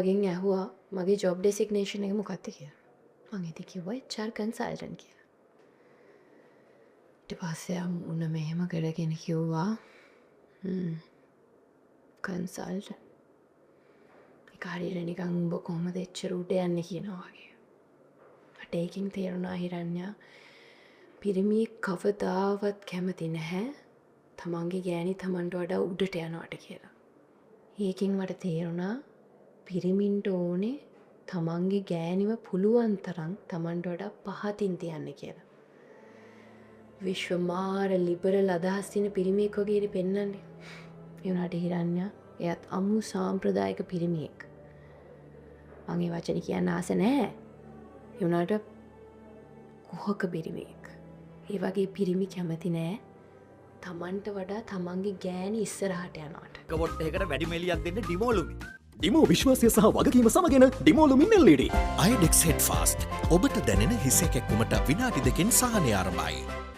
මගෙන් ඇහුවා මගේ ජොබ් ඩෙසිග්නේෂන් එක මොකක්ද කියලා. මං ඉතින් කිව්වා HR කන්සල්ටන්ට් කියලා. ඊට පස්සේ මුණ මෙහෙම කරගෙන කිව්වා කන්සල්ටන්ට්. ඒක හරියට නිකන් උඹ කොහමද එච්චර උඩ යන්නේ කියනවා වගේ. මට ඒකෙන් තේරුණා හිරන්‍යා පිරිමියෙක් කවදාවත් කැමති නැහැ තමන්ගේ ගෑණි තමන්ට වඩා උඩට යනවට කියලා. ඒකෙන් මට තේරුණා පිරිමින්ට ඕනේ තමන්ගේ ගෑණිව පුළුවන් තරම් තමන්ට වඩා පහතින් තියන්න කියලා. විශ්වමාර ලිබරල් අදහස් තියෙන පිරිමියෙක් වගේ පෙන්වන්නේ. ඒ වුණාට හිරන්‍යා එයත් අමු සාම්ප්‍රදායික පිරිමියෙක්. මං ඒ වචනේ කියන්න ආස නැහැ. ඒ වුණාට කුහක පිරිමියෙක්. ඒ වගේ පිරිමි කැමති නෑ තමන්ට වඩා තමන්ගේ ගෑණි ඉස්සරහට යනවට. කවොට් එකකට වැඩි මෙලියක් දෙන්න ඩිමෝලුමි. ඩිමෝ විශ්වාසය සහ වගකීම සමගෙන ඩිමෝලුමින් LED. IDEX Headfast ඔබට දැනෙන හිස කැක්කුමට විනාඩි 2කින් සහනය ආරම්භයි.